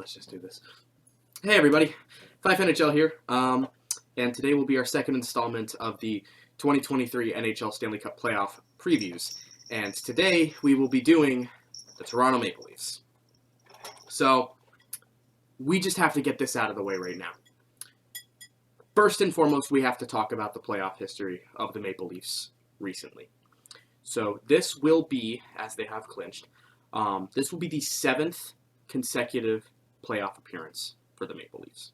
let's just do this. Hey everybody, 5NHL here, and today will be our second installment of the 2023 NHL Stanley Cup playoff previews. And today we will be doing the Toronto Maple Leafs. So, we just have to get this out of the way right now. First and foremost, we have to talk about the playoff history of the Maple Leafs recently. So, this will be, as they have clinched, this will be the 7th consecutive playoff appearance for the Maple Leafs.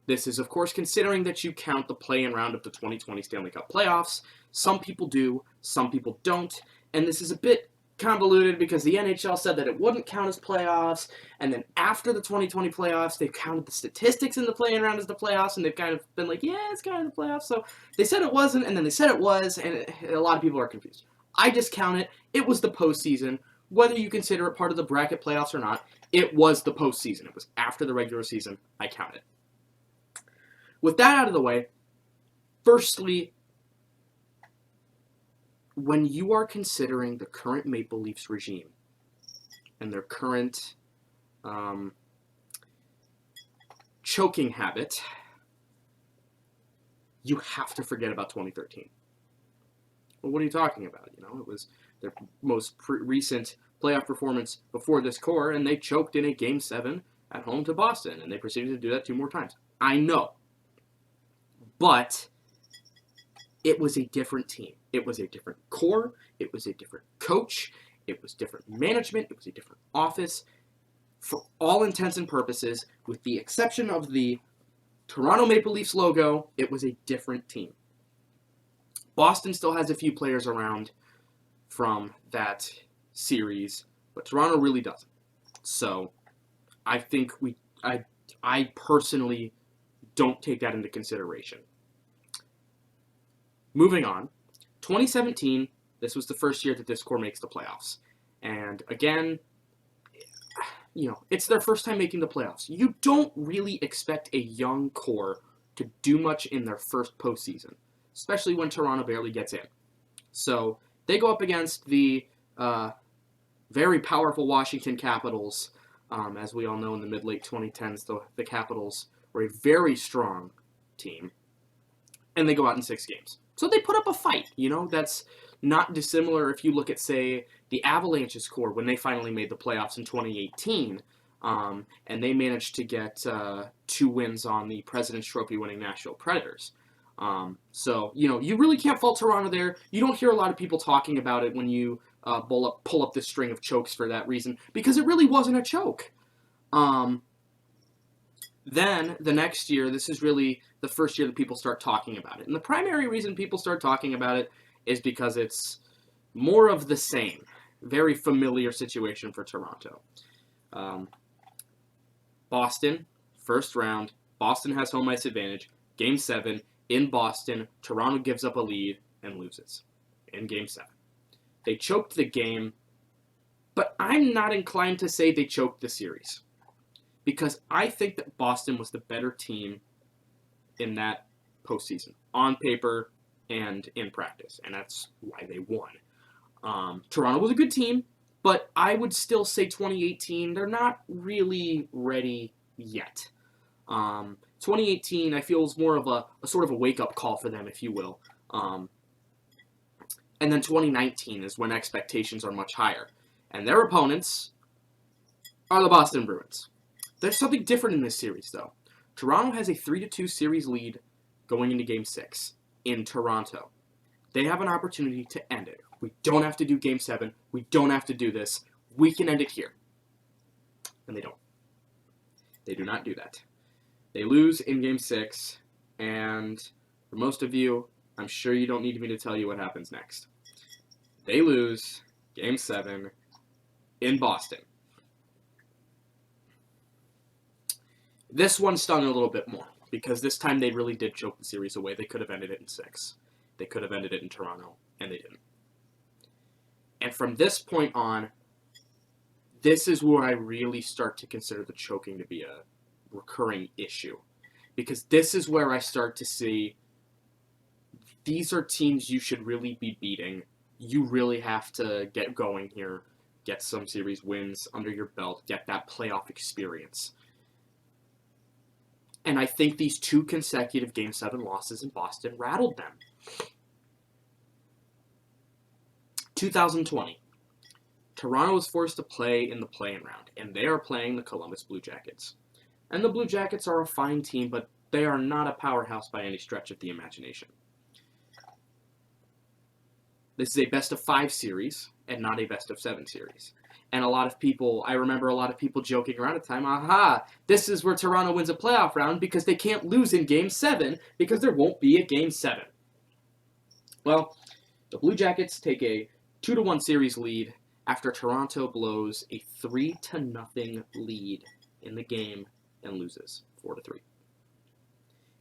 This is, of course, considering that you count the play-in round of the 2020 Stanley Cup playoffs. Some people do, some people don't, and this is a bit convoluted because the NHL said that it wouldn't count as playoffs, and then after the 2020 playoffs, they've counted the statistics in the play-in round as the playoffs, and they've kind of been like, yeah, it's kind of the playoffs. So they said it wasn't, and then they said it was, and a lot of people are confused. I just count it. It was the postseason. Whether you consider it part of the bracket playoffs or not, it was the postseason. It was after the regular season. I count it. With that out of the way, firstly, when you are considering the current Maple Leafs regime and their current choking habit, you have to forget about 2013. Well, what are you talking about? You know, it was their most recent playoff performance before this core, and they choked in a Game 7 at home to Boston, and they proceeded to do that 2 more times. I know. But it was a different team. It was a different core. It was a different coach. It was different management. It was a different office. For all intents and purposes, with the exception of the Toronto Maple Leafs logo, it was a different team. Boston still has a few players around from that series, but Toronto really doesn't. So I think I personally don't take that into consideration. Moving on, 2017, this was the first year that this core makes the playoffs. And again, you know, it's their first time making the playoffs. You don't really expect a young core to do much in their first postseason, especially when Toronto barely gets in. So they go up against the very powerful Washington Capitals. As we all know, in the mid-late 2010s, the Capitals were a very strong team, and they go out in 6 games. So they put up a fight, you know, that's not dissimilar if you look at, say, the Avalanche's core when they finally made the playoffs in 2018, and they managed to get 2 wins on the President's Trophy winning Nashville Predators. So, you know, you really can't fault Toronto there. You don't hear a lot of people talking about it when you pull up this string of chokes for that reason, because it really wasn't a choke. Then, the next year, this is really the first year that people start talking about it. And the primary reason people start talking about it is because it's more of the same. Very familiar situation for Toronto. Boston, first round. Boston has home ice advantage. Game 7, in Boston, Toronto gives up a lead and loses in Game 7. They choked the game, but I'm not inclined to say they choked the series, because I think that Boston was the better team in that postseason, on paper and in practice, and that's why they won. Toronto was a good team, but I would still say 2018, they're not really ready yet. 2018, I feel, is more of a sort of a wake-up call for them, if you will. And then 2019 is when expectations are much higher. And their opponents are the Boston Bruins. There's something different in this series, though. Toronto has a 3-2 series lead going into Game 6 in Toronto. They have an opportunity to end it. We don't have to do Game 7. We don't have to do this. We can end it here. And they don't. They do not do that. They lose in Game 6, and for most of you, I'm sure you don't need me to tell you what happens next. They lose Game 7 in Boston. This one stung a little bit more, because this time they really did choke the series away. They could have ended it in 6. They could have ended it in Toronto, and they didn't. And from this point on, this is where I really start to consider the choking to be a recurring issue. Because this is where I start to see these are teams you should really be beating. You really have to get going here, get some series wins under your belt, get that playoff experience. And I think these 2 consecutive Game 7 losses in Boston rattled them. 2020. Toronto was forced to play in the play-in round, and they are playing the Columbus Blue Jackets. And the Blue Jackets are a fine team, but they are not a powerhouse by any stretch of the imagination. This is a best-of-5 series, and not a best-of-7 series. And I remember a lot of people joking around at the time, aha, this is where Toronto wins a playoff round because they can't lose in Game 7 because there won't be a Game 7. Well, the Blue Jackets take a 2-1 series lead after Toronto blows a 3-0 lead in the game and loses 4-3.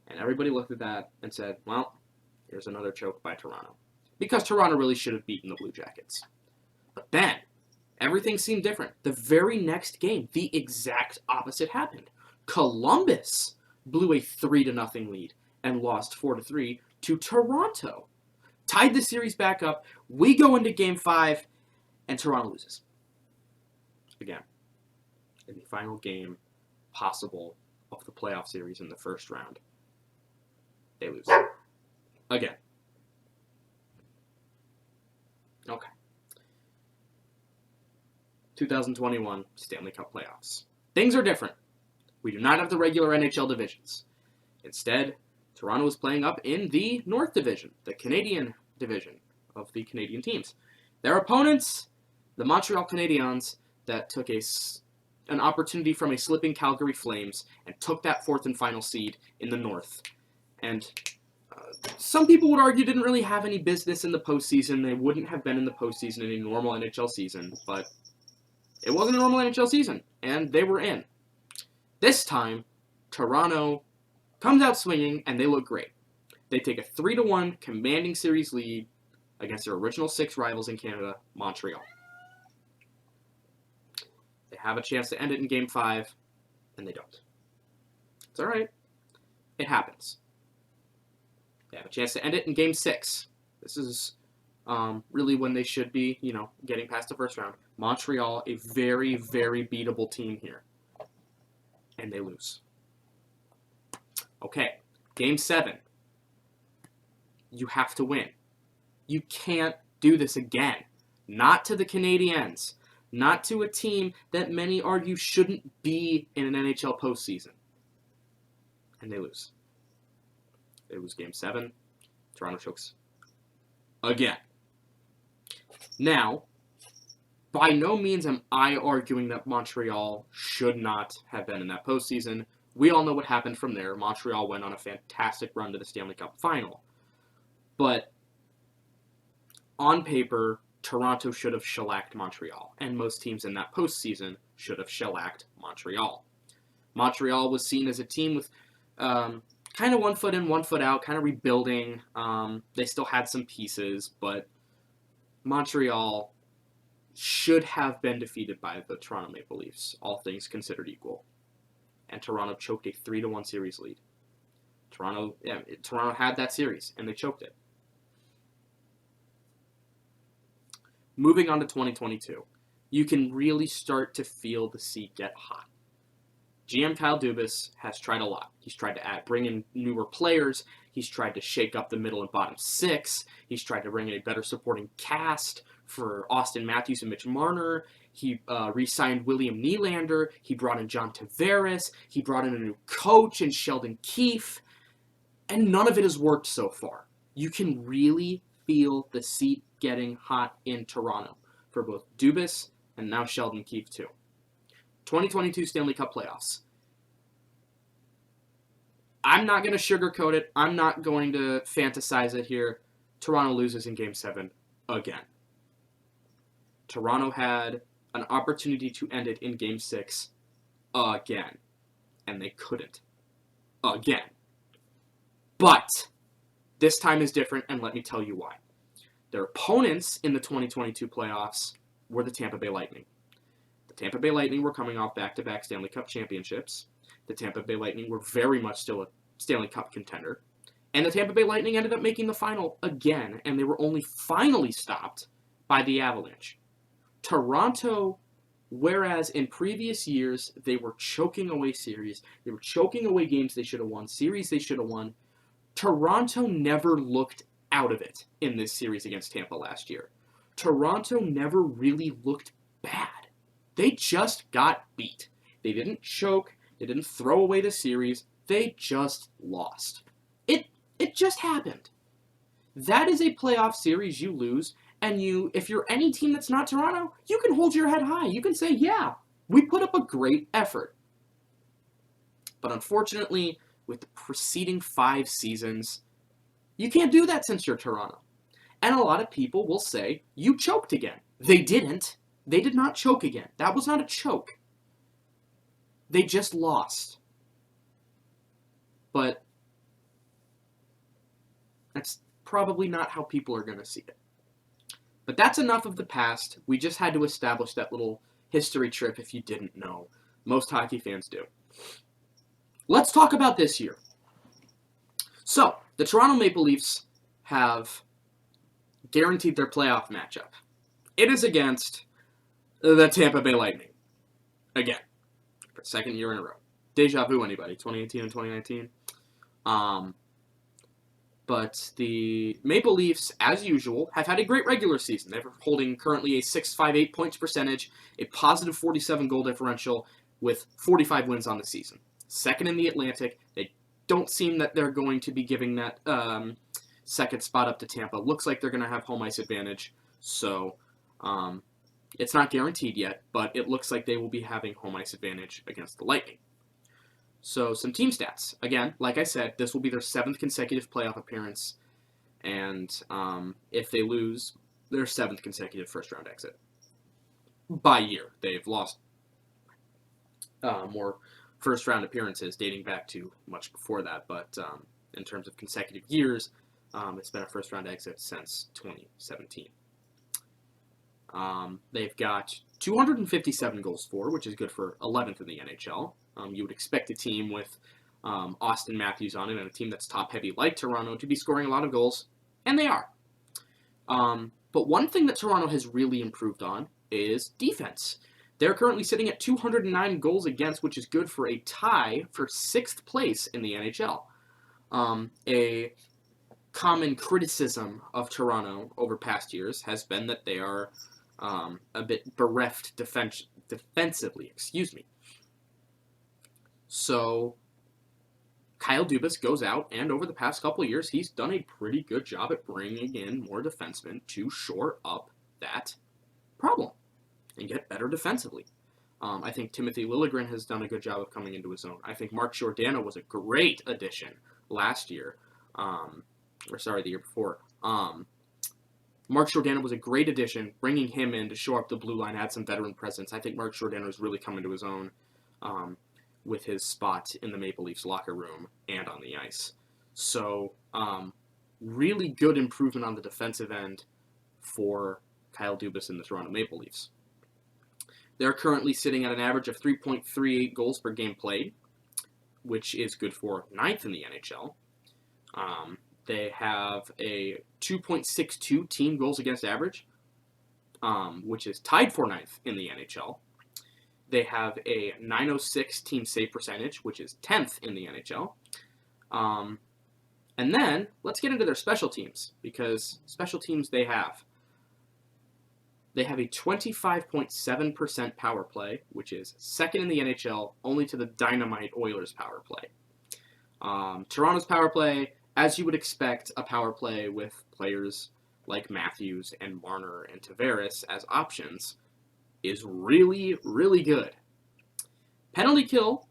And everybody looked at that and said, well, here's another choke by Toronto. Because Toronto really should have beaten the Blue Jackets. But then, everything seemed different. The very next game, the exact opposite happened. Columbus blew a 3-0 lead and lost 4-3 to Toronto. Tied the series back up. We go into Game 5, and Toronto loses. Again, in the final game possible of the playoff series in the first round, they lose. Again. Okay. 2021 Stanley Cup playoffs. Things are different. We do not have the regular NHL divisions. Instead, Toronto is playing up in the North Division, the Canadian division of the Canadian teams. Their opponents, the Montreal Canadiens, that took an opportunity from a slipping Calgary Flames and took that 4th and final seed in the North. And some people would argue didn't really have any business in the postseason. They wouldn't have been in the postseason in a normal NHL season, but it wasn't a normal NHL season, and they were in. This time, Toronto comes out swinging, and they look great. They take a 3-1 commanding series lead against their original 6 rivals in Canada, Montreal. They have a chance to end it in Game 5, and they don't. It's all right. It happens. They have a chance to end it in Game 6. This is really when they should be, getting past the first round. Montreal, a very, very beatable team here. And they lose. Okay, Game 7. You have to win. You can't do this again. Not to the Canadiens. Not to a team that many argue shouldn't be in an NHL postseason. And they lose. They lose Game 7. Toronto chokes again. Now, by no means am I arguing that Montreal should not have been in that postseason. We all know what happened from there. Montreal went on a fantastic run to the Stanley Cup final. But on paper, Toronto should have shellacked Montreal, and most teams in that postseason should have shellacked Montreal. Montreal was seen as a team with kind of 1 foot in, 1 foot out, kind of rebuilding. They still had some pieces, but Montreal should have been defeated by the Toronto Maple Leafs, all things considered equal. And Toronto choked a 3-1 series lead. Toronto had that series, and they choked it. Moving on to 2022, you can really start to feel the seat get hot. GM Kyle Dubas has tried a lot. He's tried to bring in newer players. He's tried to shake up the middle and bottom 6. He's tried to bring in a better supporting cast for Austin Matthews and Mitch Marner. He re-signed William Nylander. He brought in John Tavares. He brought in a new coach in Sheldon Keefe. And none of it has worked so far. You can really feel the seat getting hot in Toronto for both Dubas and now Sheldon Keefe too. 2022 Stanley Cup playoffs. I'm not going to sugarcoat it. I'm not going to fantasize it here. Toronto loses in Game 7 again. Toronto had an opportunity to end it in Game 6 again. And they couldn't. Again. But this time is different, and let me tell you why. Their opponents in the 2022 playoffs were the Tampa Bay Lightning. The Tampa Bay Lightning were coming off back-to-back Stanley Cup championships. The Tampa Bay Lightning were very much still a Stanley Cup contender. And the Tampa Bay Lightning ended up making the final again, and they were only finally stopped by the Avalanche. Toronto Whereas in previous years, they were choking away series. They were choking away games they should have won, series they should have won. Toronto never looked out of it in this series against Tampa last year. Toronto never really looked bad. They just got beat. They didn't choke. They didn't throw away the series. They just lost. It just happened. That is a playoff series you lose, and if you're any team that's not Toronto, you can hold your head high. You can say, yeah, we put up a great effort. But unfortunately, with the preceding 5 seasons, you can't do that since you're Toronto. And a lot of people will say, you choked again. They didn't. They did not choke again. That was not a choke. They just lost. But that's probably not how people are going to see it. But that's enough of the past. We just had to establish that little history trip if you didn't know. Most hockey fans do. Let's talk about this year. So, the Toronto Maple Leafs have guaranteed their playoff matchup. It is against the Tampa Bay Lightning. Again, for the second year in a row. Deja vu, anybody? 2018 and 2019? But the Maple Leafs, as usual, have had a great regular season. They're holding currently a .658 points percentage, a positive 47 goal differential, with 45 wins on the season. Second in the Atlantic. They don't seem that they're going to be giving that second spot up to Tampa. Looks like they're going to have home ice advantage. So it's not guaranteed yet, but it looks like they will be having home ice advantage against the Lightning. So some team stats. Again, like I said, this will be their 7th consecutive playoff appearance. And if they lose, their 7th consecutive first-round exit. By year. They've lost more first-round appearances dating back to much before that. But in terms of consecutive years, it's been a first-round exit since 2017. They've got 257 goals for, which is good for 11th in the NHL. You would expect a team with Austin Matthews on it and a team that's top-heavy like Toronto to be scoring a lot of goals, and they are. But one thing that Toronto has really improved on is defense. They're currently sitting at 209 goals against, which is good for a tie for 6th place in the NHL. A common criticism of Toronto over past years has been that they are a bit bereft defensively. So Kyle Dubas goes out, and over the past couple of years, he's done a pretty good job at bringing in more defensemen to shore up that problem and get better defensively. I think Timothy Liljegren has done a good job of coming into his own. I think Mark Giordano was a great addition last year. The year before. Mark Giordano was a great addition, bringing him in to shore up the blue line, add some veteran presence. I think Mark Giordano has really come into his own with his spot in the Maple Leafs locker room and on the ice. So, really good improvement on the defensive end for Kyle Dubas and the Toronto Maple Leafs. They're currently sitting at an average of 3.38 goals per game played, which is good for 9th in the NHL. They have a 2.62 team goals against average, which is tied for 9th in the NHL. They have a .906 team save percentage, which is 10th in the NHL. And then, let's get into their special teams, because special teams they have a 25.7% power play, which is 2nd in the NHL, only to the Dynamite Oilers power play. Toronto's power play, as you would expect, a power play with players like Matthews and Marner and Tavares as options, is really, really good. Penalty kill,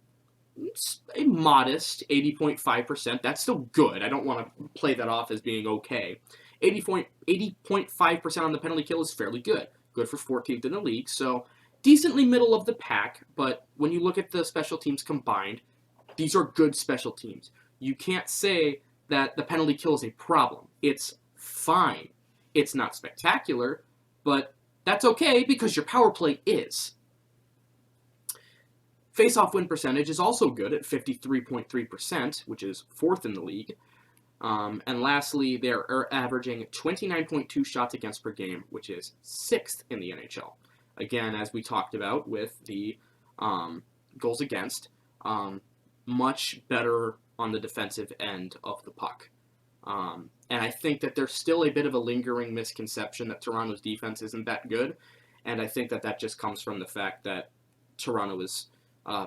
it's a modest 80.5%. That's still good. I don't want to play that off as being okay. 80.5% on the penalty kill is fairly good. Good for 14th in the league, so decently middle of the pack, but when you look at the special teams combined, these are good special teams. You can't say that the penalty kill is a problem. It's fine. It's not spectacular, but that's okay because your power play is. Face-off win percentage is also good at 53.3%, which is 4th in the league. And lastly, they're averaging 29.2 shots against per game, which is 6th in the NHL. Again, as we talked about with the goals against, much better on the defensive end of the puck. And I think that there's still a bit of a lingering misconception that Toronto's defense isn't that good. And I think that that just comes from the fact that Toronto is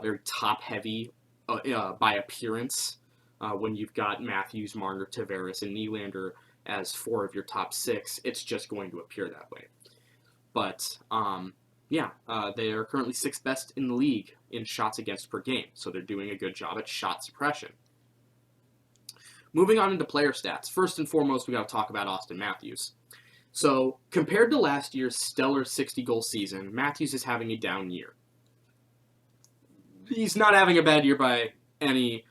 very top-heavy by appearance. When you've got Matthews, Marner, Tavares, and Nylander as 4 of your top 6, it's just going to appear that way. But, they are currently 6th best in the league in shots against per game, so they're doing a good job at shot suppression. Moving on into player stats, first and foremost, we got to talk about Austin Matthews. So, compared to last year's stellar 60-goal season, Matthews is having a down year. He's not having a bad year by any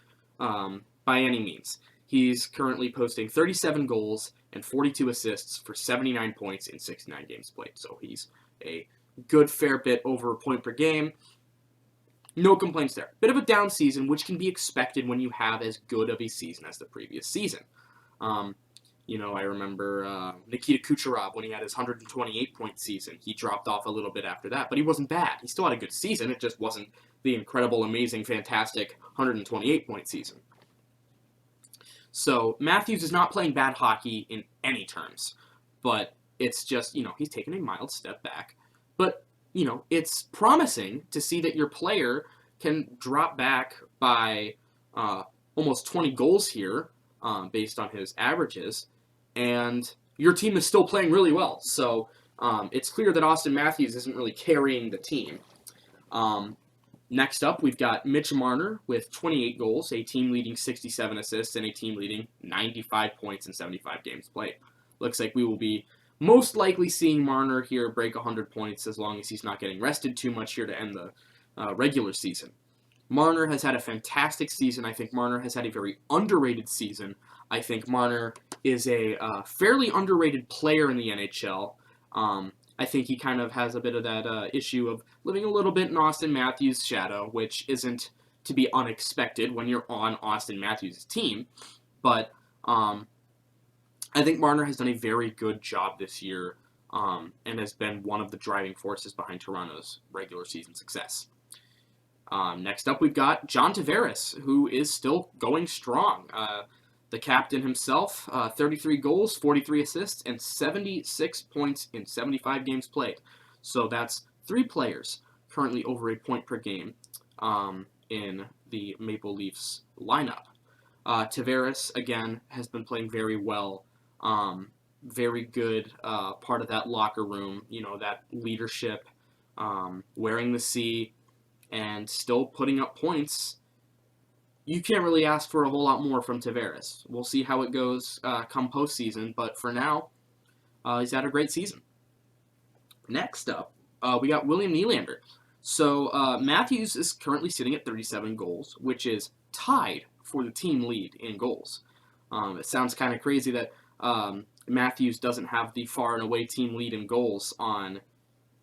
means. He's currently posting 37 goals and 42 assists for 79 points in 69 games played. So he's a good fair bit over a point per game. No complaints there. Bit of a down season, which can be expected when you have as good of a season as the previous season. I remember Nikita Kucherov when he had his 128-point season. He dropped off a little bit after that, but he wasn't bad. He still had a good season. It just wasn't the incredible, amazing, fantastic 128-point season. So Matthews is not playing bad hockey in any terms, but it's just, he's taken a mild step back. But, it's promising to see that your player can drop back by almost 20 goals here based on his averages, and your team is still playing really well. So it's clear that Austin Matthews isn't really carrying the team. Next up, we've got Mitch Marner with 28 goals, a team-leading 67 assists, and a team-leading 95 points in 75 games played. Looks like we will be most likely seeing Marner here break 100 points as long as he's not getting rested too much here to end the regular season. Marner has had a fantastic season. I think Marner has had a very underrated season. I think Marner is a fairly underrated player in the NHL. I think he kind of has a bit of that issue of living a little bit in Austin Matthews' shadow, which isn't to be unexpected when you're on Austin Matthews' team. But I think Marner has done a very good job this year and has been one of the driving forces behind Toronto's regular season success. Next up, we've got John Tavares, who is still going strong. The captain himself, 33 goals, 43 assists, and 76 points in 75 games played. So that's 3 players currently over a point per game in the Maple Leafs lineup. Tavares, again, has been playing very well. Very good part of that locker room, that leadership, wearing the C, and still putting up points. You can't really ask for a whole lot more from Tavares. We'll see how it goes come postseason, but for now, he's had a great season. Next up, we got William Nylander. So Matthews is currently sitting at 37 goals, which is tied for the team lead in goals. It sounds kind of crazy that Matthews doesn't have the far and away team lead in goals on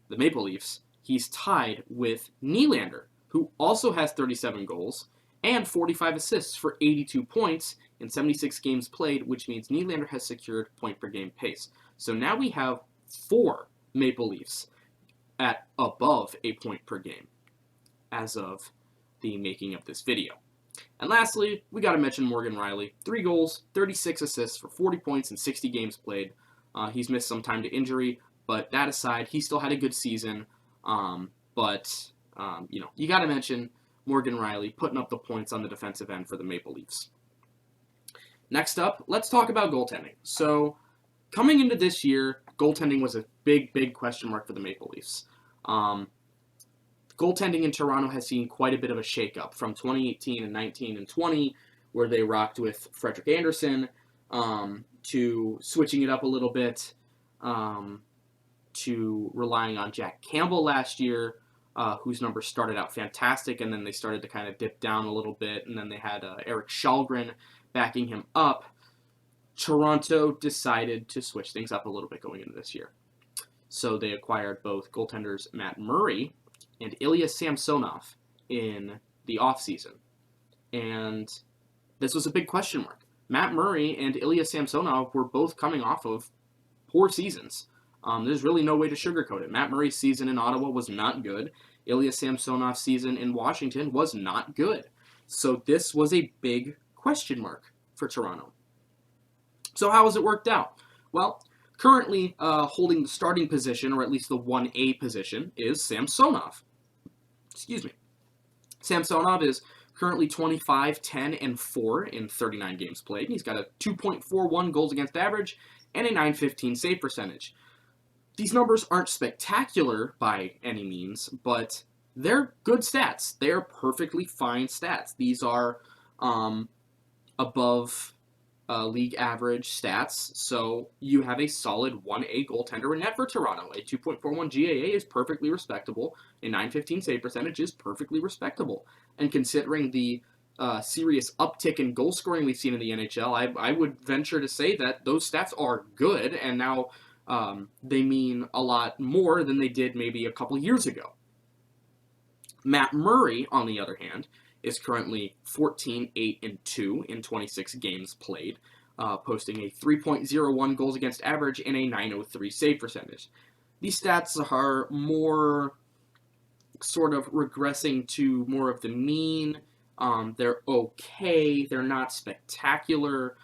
the Maple Leafs. He's tied with Nylander, who also has 37 goals and 45 assists for 82 points in 76 games played, which means Nylander has secured point-per-game pace. So now we have 4 Maple Leafs at above a point per game as of the making of this video. And lastly, we got to mention Morgan Rielly. 3 goals, 36 assists for 40 points in 60 games played. He's missed some time to injury, but that aside, he still had a good season. You got to mention Morgan Rielly putting up the points on the defensive end for the Maple Leafs. Next up, let's talk about goaltending. So, coming into this year, goaltending was a big, big question mark for the Maple Leafs. Goaltending in Toronto has seen quite a bit of a shakeup from 2018 and 19 and 20, where they rocked with Frederik Andersen, to switching it up a little bit, to relying on Jack Campbell last year, whose numbers started out fantastic, and then they started to kind of dip down a little bit, and then they had Erik Källgren backing him up. Toronto decided to switch things up a little bit going into this year. So they acquired both goaltenders Matt Murray and Ilya Samsonov in the offseason. And this was a big question mark. Matt Murray and Ilya Samsonov were both coming off of poor seasons. There's really no way to sugarcoat it. Matt Murray's season in Ottawa was not good. Ilya Samsonov's season in Washington was not good. So this was a big question mark for Toronto. So how has it worked out? Well, currently holding the starting position, or at least the 1A position, is Samsonov. Excuse me. Samsonov is currently 25, 10, and 4 in 39 games played. And he's got a 2.41 goals against average and a 915 save percentage. These numbers aren't spectacular by any means, but they're good stats. They're perfectly fine stats. These are above league average stats, so you have a solid 1A goaltender in net for Toronto. A 2.41 GAA is perfectly respectable. A 915 save percentage is perfectly respectable. And considering the serious uptick in goal scoring we've seen in the NHL, I would venture to say that those stats are good, and now they mean a lot more than they did maybe a couple years ago. Matt Murray, on the other hand, is currently 14, 8, and 2 in 26 games played, posting a 3.01 goals against average and a 903 save percentage. These stats are more sort of regressing to more of the mean. They're okay. They're not spectacular.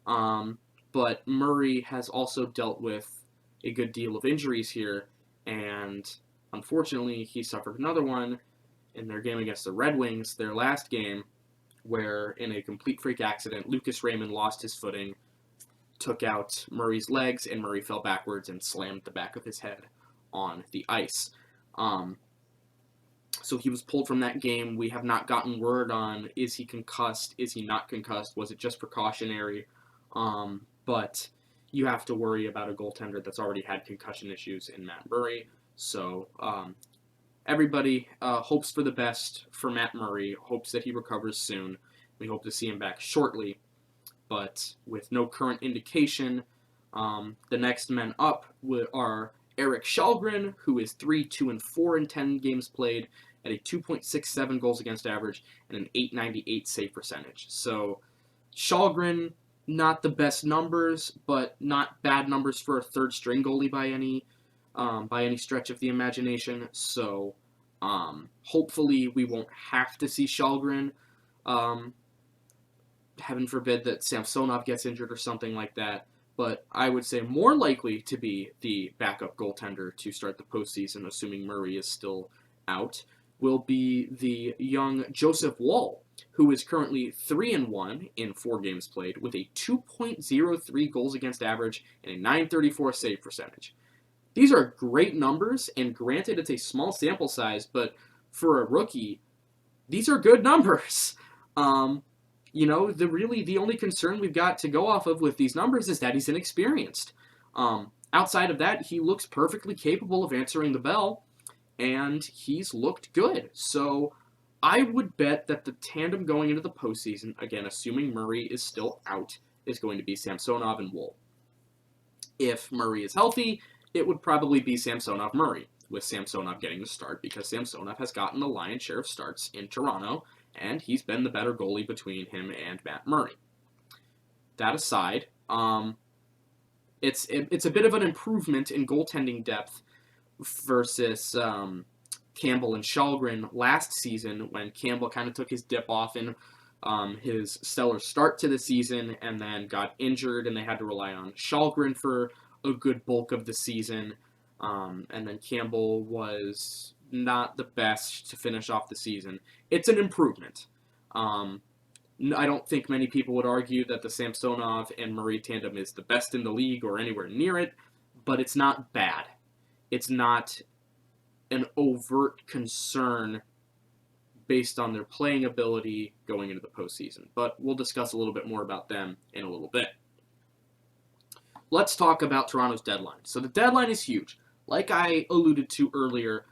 But Murray has also dealt with a good deal of injuries here, and unfortunately, he suffered another one in their game against the Red Wings, their last game, where in a complete freak accident, Lucas Raymond lost his footing, took out Murray's legs, and Murray fell backwards and slammed the back of his head on the ice. So he was pulled from that game. We have not gotten word on, is he concussed, is he not concussed, was it just precautionary? But you have to worry about a goaltender that's already had concussion issues in Matt Murray. So everybody hopes for the best for Matt Murray, hopes that he recovers soon. We hope to see him back shortly. But with no current indication, the next men up are Eric Källgren, who is 3, 2, and 4 in 10 games played at a 2.67 goals against average and an 898 save percentage. So Källgren, not the best numbers, but not bad numbers for a third-string goalie by any stretch of the imagination. So hopefully we won't have to see Källgren. Heaven forbid that Samsonov gets injured or something like that. But I would say more likely to be the backup goaltender to start the postseason, assuming Murray is still out, will be the young Joseph Woll, who is currently 3-1 in 4 games played with a 2.03 goals against average and a 934 save percentage. These are great numbers, and granted it's a small sample size, but for a rookie, these are good numbers. The only concern we've got to go off of with these numbers is that he's inexperienced. Outside of that, he looks perfectly capable of answering the bell, and he's looked good. So I would bet that the tandem going into the postseason, again, assuming Murray is still out, is going to be Samsonov and Woll. If Murray is healthy, it would probably be Samsonov-Murray, with Samsonov getting the start, because Samsonov has gotten the lion's share of starts in Toronto, and he's been the better goalie between him and Matt Murray. That aside, it's a bit of an improvement in goaltending depth versus Campbell and Källgren last season, when Campbell kind of took his dip off in his stellar start to the season and then got injured, and they had to rely on Källgren for a good bulk of the season. And then Campbell was not the best to finish off the season. It's an improvement. I don't think many people would argue that the Samsonov and Murray tandem is the best in the league or anywhere near it, but it's not bad. It's not an overt concern based on their playing ability going into the postseason. But we'll discuss a little bit more about them in a little bit. Let's talk about Toronto's deadline. So the deadline is huge. Like I alluded to earlier,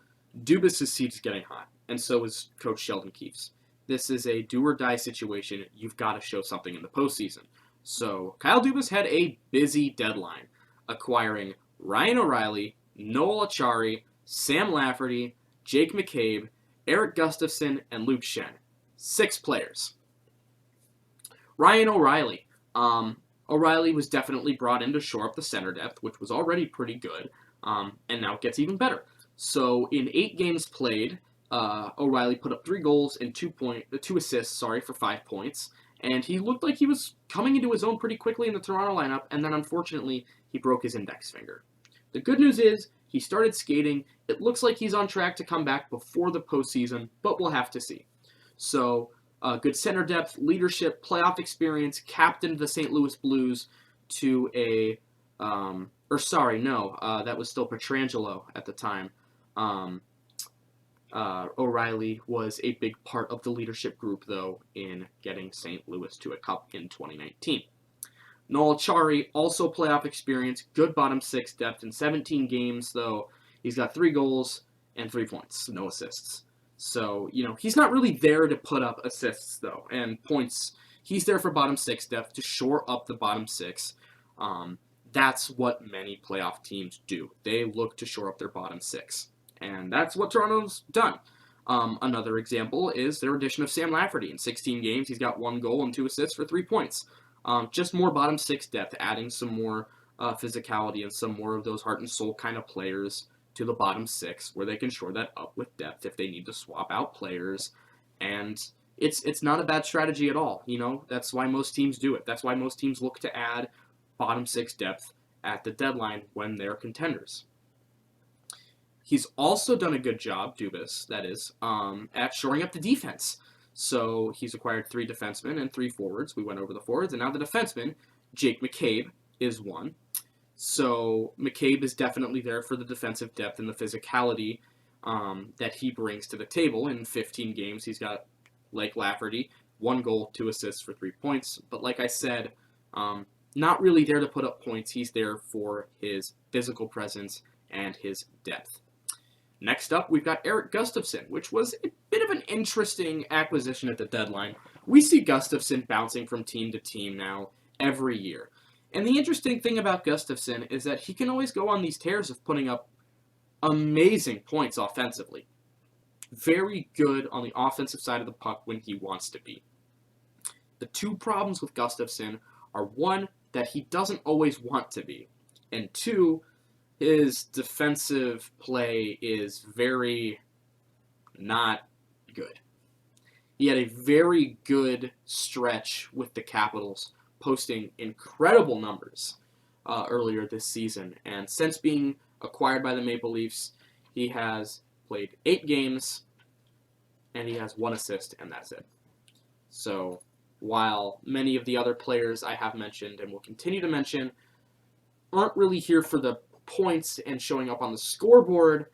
Dubas' seat is getting hot, and so is Coach Sheldon Keefe's. This is a do-or-die situation. You've got to show something in the postseason. So Kyle Dubas had a busy deadline, acquiring Ryan O'Reilly, Noel Acciari, Sam Lafferty, Jake McCabe, Eric Gustafson, and Luke Shen. 6 players. Ryan O'Reilly. O'Reilly was definitely brought in to shore up the center depth, which was already pretty good. And now it gets even better. So in 8 games played, O'Reilly put up 3 goals and 2 assists, for 5 points. And he looked like he was coming into his own pretty quickly in the Toronto lineup, and then unfortunately, he broke his index finger. The good news is, he started skating. It looks like he's on track to come back before the postseason, but we'll have to see. So, good center depth, leadership, playoff experience, captained the St. Louis Blues to a, that was still Pietrangelo at the time. O'Reilly was a big part of the leadership group, though, in getting St. Louis to a cup in 2019. Noel Acciari, also playoff experience, good bottom 6 depth. In 17 games, though, he's got 3 goals and 3 points, no assists. So, he's not really there to put up assists, though, and points. He's there for bottom 6 depth, to shore up the bottom 6. That's what many playoff teams do. They look to shore up their bottom 6. And that's what Toronto's done. Another example is their addition of Sam Lafferty. In 16 games, he's got 1 goal and 2 assists for 3 points. Just more bottom 6 depth, adding some more physicality and some more of those heart and soul kind of players to the bottom 6, where they can shore that up with depth if they need to swap out players. And it's not a bad strategy at all. That's why most teams do it. That's why most teams look to add bottom 6 depth at the deadline when they're contenders. He's also done a good job, Dubas, that is, at shoring up the defense. So he's acquired 3 defensemen and 3 forwards. We went over the forwards, and now the defenseman, Jake McCabe, is one. So McCabe is definitely there for the defensive depth and the physicality that he brings to the table. In 15 games, he's got, like Lafferty, 1 goal, 2 assists for 3 points. But like I said, not really there to put up points. He's there for his physical presence and his depth. Next up, we've got Erik Gustafsson, which was a bit of an interesting acquisition at the deadline. We see Gustafsson bouncing from team to team now every year. And the interesting thing about Gustafsson is that he can always go on these tears of putting up amazing points offensively. Very good on the offensive side of the puck when he wants to be. The 2 problems with Gustafsson are, 1, that he doesn't always want to be, and 2, his defensive play is very not good. He had a very good stretch with the Capitals, posting incredible numbers earlier this season. And since being acquired by the Maple Leafs, he has played 8 games, and he has 1 assist, and that's it. So, while many of the other players I have mentioned and will continue to mention aren't really here for the points and showing up on the scoreboard,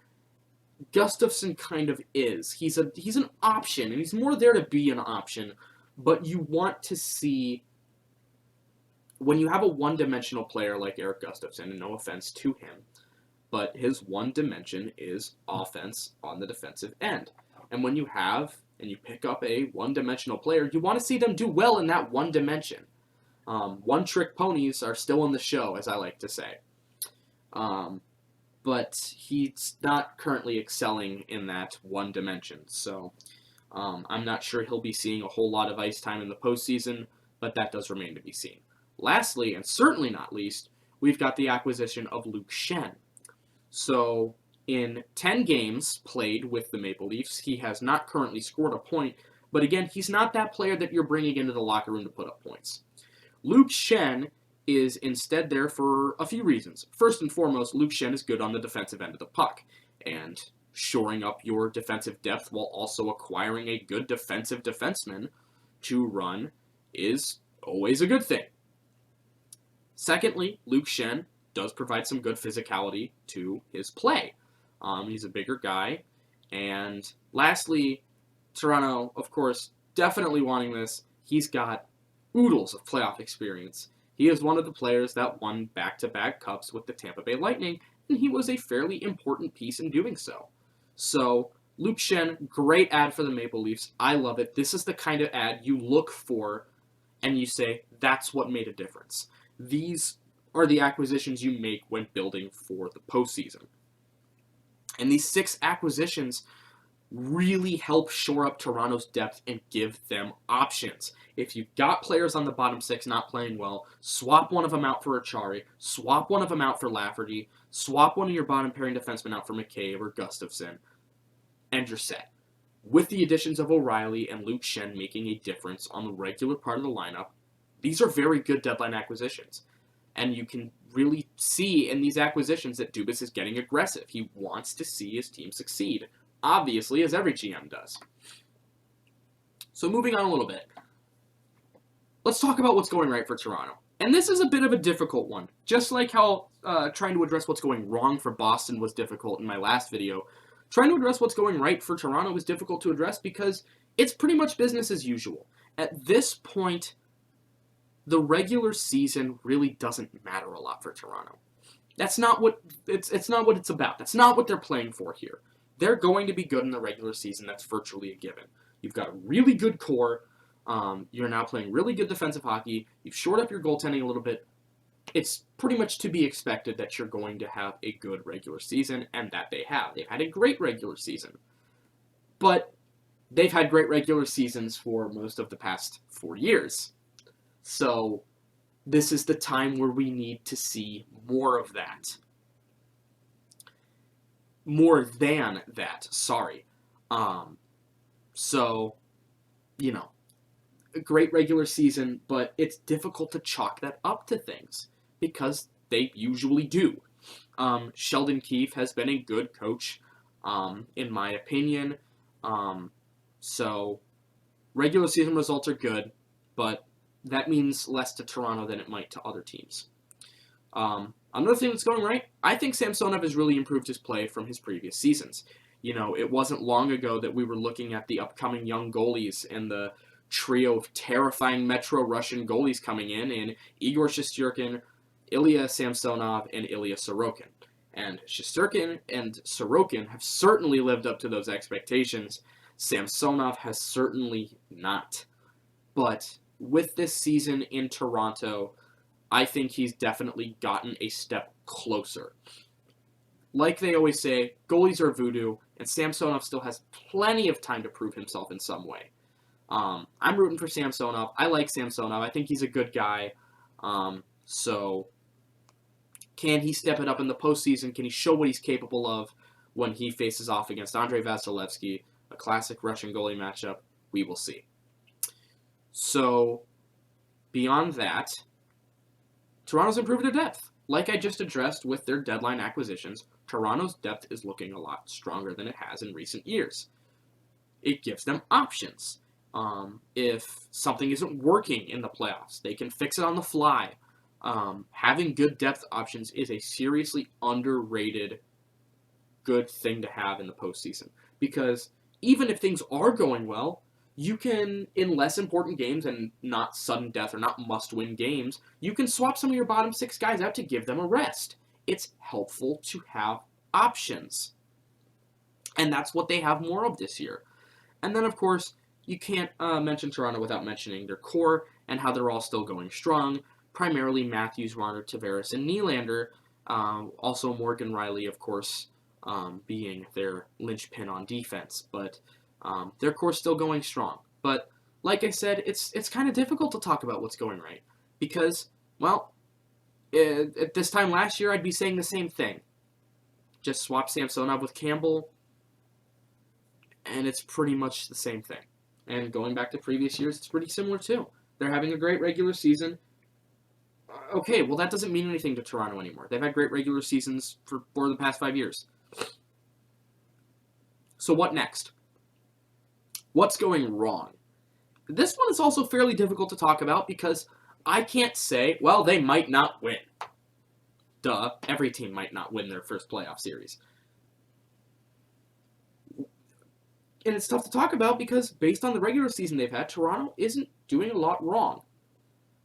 Gustafsson kind of is. He's an option, and he's more there to be an option, but you want to see, when you have a one-dimensional player like Erik Gustafsson, and no offense to him, but his one dimension is offense on the defensive end. And when you have, and you pick up a one-dimensional player, you want to see them do well in that one dimension. One-trick ponies are still in the show, as I like to say. But he's not currently excelling in that one dimension. So I'm not sure he'll be seeing a whole lot of ice time in the postseason, but that does remain to be seen. Lastly, and certainly not least, we've got the acquisition of Luke Schenn. So in 10 games played with the Maple Leafs, he has not currently scored a point, but again, he's not that player that you're bringing into the locker room to put up points. Luke Schenn is instead there for a few reasons. First and foremost, Luke Schenn is good on the defensive end of the puck, and shoring up your defensive depth while also acquiring a good defensive defenseman to run is always a good thing. Secondly, Luke Schenn does provide some good physicality to his play. He's a bigger guy. And lastly, Toronto, of course, definitely wanting this. He's got oodles of playoff experience. He is one of the players that won back-to-back cups with the Tampa Bay Lightning, and he was a fairly important piece in doing so. So, Luke Schenn, great ad for the Maple Leafs. I love it. This is the kind of ad you look for and you say, that's what made a difference. These are the acquisitions you make when building for the postseason. And these 6 acquisitions really help shore up Toronto's depth and give them options. If you've got players on the bottom six not playing well, swap one of them out for Achari, swap one of them out for Lafferty, swap one of your bottom pairing defensemen out for McCabe or Gustafsson, and you're set. With the additions of O'Reilly and Luke Shen making a difference on the regular part of the lineup, these are very good deadline acquisitions. And you can really see in these acquisitions that Dubas is getting aggressive. He wants to see his team succeed. Obviously, as every GM does. So moving on a little bit. Let's talk about what's going right for Toronto. And this is a bit of a difficult one. Just like how trying to address what's going wrong for Boston was difficult in my last video, trying to address what's going right for Toronto is difficult to address because it's pretty much business as usual. At this point, the regular season really doesn't matter a lot for Toronto. That's not what it's not what it's about. That's not what they're playing for here. They're going to be good in the regular season. That's virtually a given. You've got a really good core. You're now playing really good defensive hockey. You've shored up your goaltending a little bit. It's pretty much to be expected that you're going to have a good regular season, and that they have. They've had a great regular season. But they've had great regular seasons for most of the past 4 years. So this is the time where we need to see more of that. More than that, sorry. So, you know, a great regular season, but it's difficult to chalk that up to things because they usually do. Sheldon Keefe has been a good coach, in my opinion. So, regular season results are good, but that means less to Toronto than it might to other teams. Another thing that's going right, I think Samsonov has really improved his play from his previous seasons. You know, it wasn't long ago that we were looking at the upcoming young goalies and the trio of terrifying Metro Russian goalies coming in Igor Shesterkin, Ilya Samsonov, and Ilya Sorokin. And Shesterkin and Sorokin have certainly lived up to those expectations. Samsonov has certainly not. But with this season in Toronto, I think he's definitely gotten a step closer. Like they always say, goalies are voodoo, and Samsonov still has plenty of time to prove himself in some way. I'm rooting for Samsonov. I like Samsonov. I think he's a good guy. So, can he step it up in the postseason? Can he show what he's capable of when he faces off against Andrei Vasilevsky, a classic Russian goalie matchup? We will see. So, beyond that, Toronto's improved their depth. Like I just addressed with their deadline acquisitions, Toronto's depth is looking a lot stronger than it has in recent years. It gives them options. If something isn't working in the playoffs, they can fix it on the fly. Having good depth options is a seriously underrated good thing to have in the postseason. Because even if things are going well, you can, in less important games and not sudden death or not must-win games, you can swap some of your bottom six guys out to give them a rest. It's helpful to have options. And that's what they have more of this year. And then, of course, you can't mention Toronto without mentioning their core and how they're all still going strong. Primarily Matthews, Marner, Tavares, and Nylander. Also Morgan Rielly, of course, being their linchpin on defense. But their core's still going strong. But like I said, it's kind of difficult to talk about what's going right. Because, well, at this time last year, I'd be saying the same thing. Just swap Samsonov with Campbell, and it's pretty much the same thing. And going back to previous years, it's pretty similar too. They're having a great regular season. Okay, well that doesn't mean anything to Toronto anymore. They've had great regular seasons for the past 5 years. So what next? What's going wrong? This one is also fairly difficult to talk about because I can't say, well, they might not win. Duh, every team might not win their first playoff series. And it's tough to talk about because based on the regular season they've had, Toronto isn't doing a lot wrong.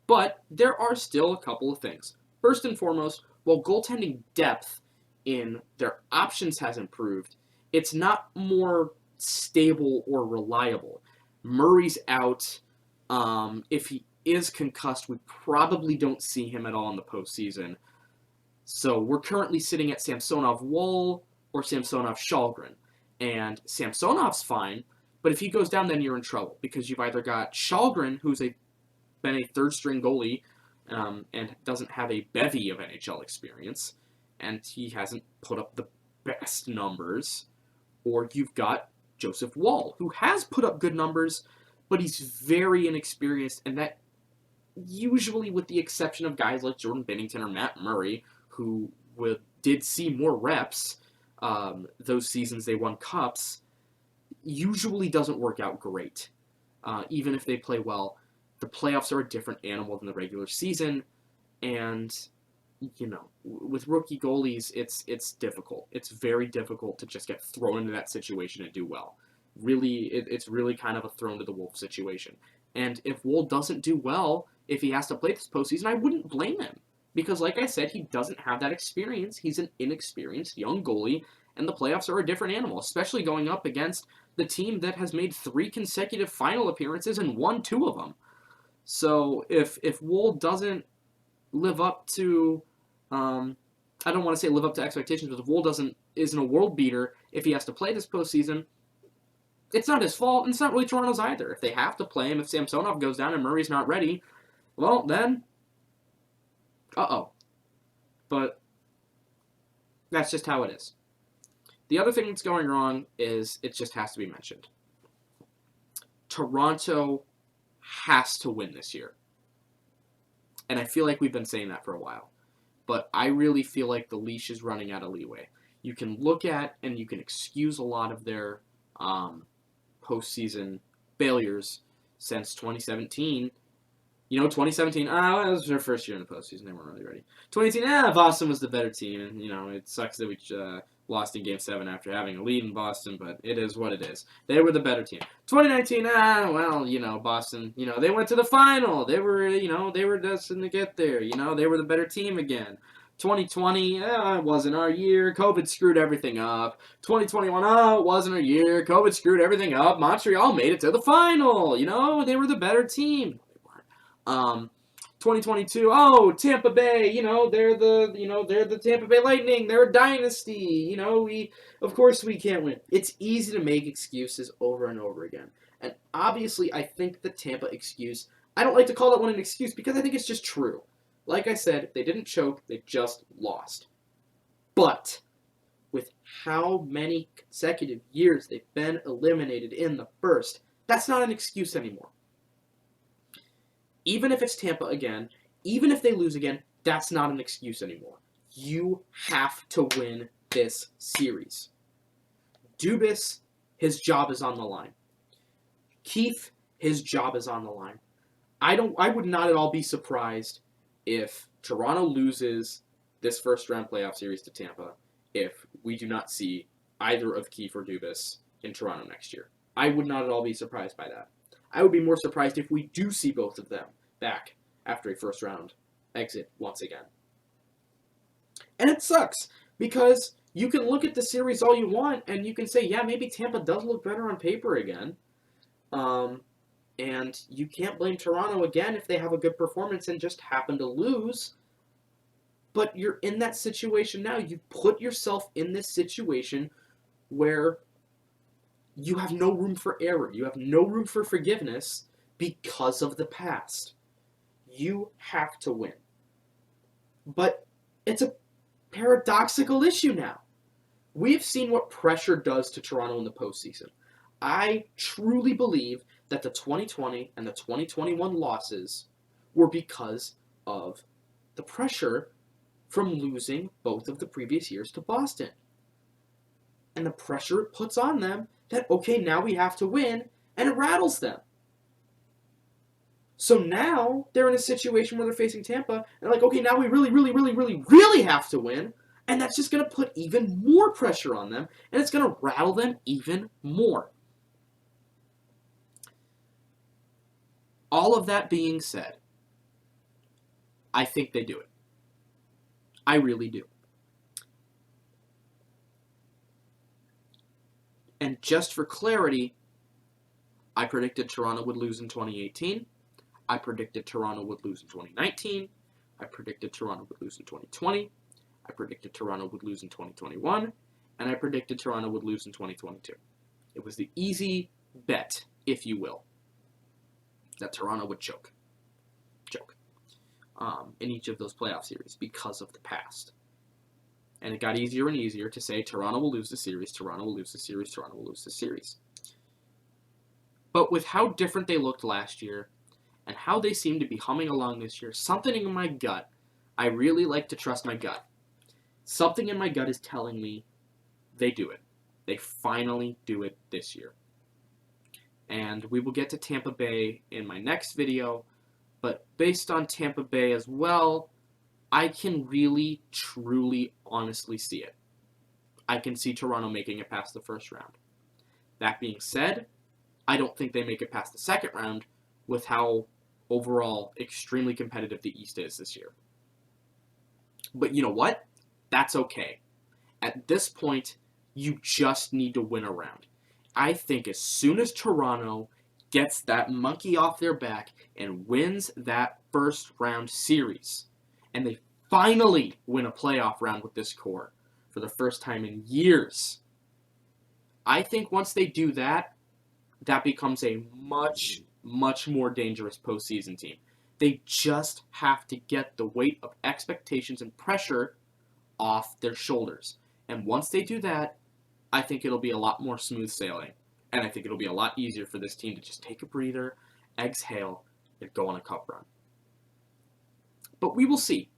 But there are still a couple of things. First and foremost, while goaltending depth in their options has improved, it's not more stable or reliable. Murray's out. If he is concussed, we probably don't see him at all in the postseason. So we're currently sitting at Samsonov-Woll or Samsonov-Shalgren. And Samsonov's fine, but if he goes down, then you're in trouble because you've either got Shalgren, who's been a third-string goalie and doesn't have a bevy of NHL experience, and he hasn't put up the best numbers, or you've got Joseph Woll, who has put up good numbers, but he's very inexperienced, and that usually, with the exception of guys like Jordan Binnington or Matt Murray, who did see more reps those seasons they won cups, usually doesn't work out great. Even if they play well, the playoffs are a different animal than the regular season, and with rookie goalies, it's difficult. It's very difficult to just get thrown into that situation and do well. Really, it's really kind of a thrown to the wolf situation. And if Woll doesn't do well, if he has to play this postseason, I wouldn't blame him. Because, like I said, he doesn't have that experience. He's an inexperienced young goalie, and the playoffs are a different animal, especially going up against the team that has made 3 consecutive final appearances and won 2 of them. So if Woll doesn't live up to, I don't want to say live up to expectations, but if Woll isn't a world beater, if he has to play this postseason, it's not his fault, and it's not really Toronto's either. If they have to play him, if Samsonov goes down and Murray's not ready, well, then, But that's just how it is. The other thing that's going wrong is it just has to be mentioned. Toronto has to win this year. And I feel like we've been saying that for a while. But I really feel like the leash is running out of leeway. You can look at and you can excuse a lot of their postseason failures since 2017. 2017, that was their first year in the postseason. They weren't really ready. 2018, Boston was the better team. And, it sucks that we lost in Game 7 after having a lead in Boston, but it is what it is. They were the better team. 2019, Boston, they went to the final. They were destined to get there. They were the better team again. 2020, it wasn't our year. COVID screwed everything up. 2021, it wasn't our year. COVID screwed everything up. Montreal made it to the final. They were the better team. 2022, Tampa Bay, they're the Tampa Bay Lightning. They're a dynasty. Of course we can't win. It's easy to make excuses over and over again. And obviously, I think the Tampa excuse, I don't like to call that one an excuse because I think it's just true. Like I said, they didn't choke, they just lost. But with how many consecutive years they've been eliminated in the first, that's not an excuse anymore. Even if it's Tampa again, even if they lose again, that's not an excuse anymore. You have to win this series. Dubas, his job is on the line. Keith, his job is on the line. I would not at all be surprised if Toronto loses this first round playoff series to Tampa if we do not see either of Keith or Dubas in Toronto next year. I would not at all be surprised by that. I would be more surprised if we do see both of them back after a first round exit once again. And it sucks because you can look at the series all you want and you can say, yeah, maybe Tampa does look better on paper again. And you can't blame Toronto again if they have a good performance and just happen to lose. But you're in that situation now. You put yourself in this situation where you have no room for error. You have no room for forgiveness because of the past. You have to win. But it's a paradoxical issue now. We've seen what pressure does to Toronto in the postseason. I truly believe that the 2020 and the 2021 losses were because of the pressure from losing both of the previous years to Boston. And the pressure it puts on them that, okay, now we have to win, and it rattles them. So now they're in a situation where they're facing Tampa, and they're like, okay, now we really, really, really, really, really have to win, and that's just going to put even more pressure on them, and it's going to rattle them even more. All of that being said, I think they do it. I really do. And just for clarity, I predicted Toronto would lose in 2018. I predicted Toronto would lose in 2019. I predicted Toronto would lose in 2020. I predicted Toronto would lose in 2021. and I predicted Toronto would lose in 2022. It was the easy bet, if you will, that Toronto would choke in each of those playoff series because of the past. And it got easier and easier to say Toronto will lose the series, Toronto will lose the series, Toronto will lose the series. But with how different they looked last year and how they seem to be humming along this year, something in my gut, I really like to trust my gut. Something in my gut is telling me they do it. They finally do it this year. And we will get to Tampa Bay in my next video, but based on Tampa Bay as well, I can really, truly, honestly see it. I can see Toronto making it past the first round. That being said, I don't think they make it past the second round with how overall extremely competitive the East is this year. But you know what? That's okay. At this point, you just need to win a round. I think as soon as Toronto gets that monkey off their back and wins that first round series, and they finally win a playoff round with this core for the first time in years, I think once they do that, that becomes a much, much more dangerous postseason team. They just have to get the weight of expectations and pressure off their shoulders. And once they do that, I think it'll be a lot more smooth sailing. And I think it'll be a lot easier for this team to just take a breather, exhale, and go on a cup run. But we will see.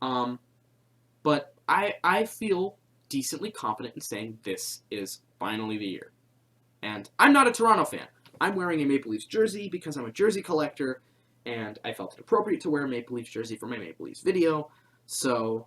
But I feel decently confident in saying this is finally the year. And I'm not a Toronto fan. I'm wearing a Maple Leafs jersey because I'm a jersey collector, and I felt it appropriate to wear a Maple Leafs jersey for my Maple Leafs video. So,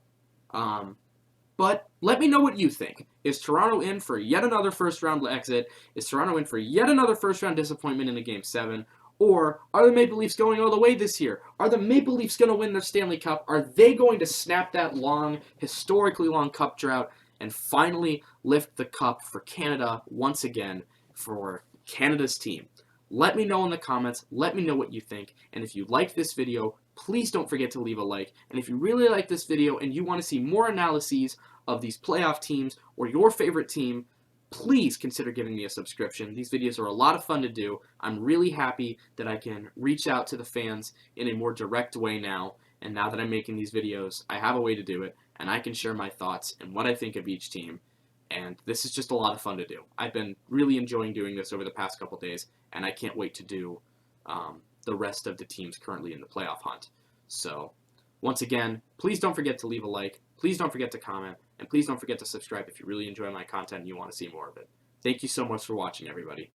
but let me know what you think. Is Toronto in for yet another first-round exit? Is Toronto in for yet another first-round disappointment in a Game 7? Or are the Maple Leafs going all the way this year? Are the Maple Leafs going to win their Stanley Cup? Are they going to snap that long, historically long cup drought and finally lift the cup for Canada once again, for Canada's team? Let me know in the comments. Let me know what you think. And if you liked this video, please don't forget to leave a like. And if you really like this video and you want to see more analyses of these playoff teams or your favorite team, please consider giving me a subscription. These videos are a lot of fun to do. I'm really happy that I can reach out to the fans in a more direct way now. And now that I'm making these videos, I have a way to do it, and I can share my thoughts and what I think of each team. And this is just a lot of fun to do. I've been really enjoying doing this over the past couple days, and I can't wait to do the rest of the teams currently in the playoff hunt. So, once again, please don't forget to leave a like, please don't forget to comment, and please don't forget to subscribe if you really enjoy my content and you want to see more of it. Thank you so much for watching, everybody.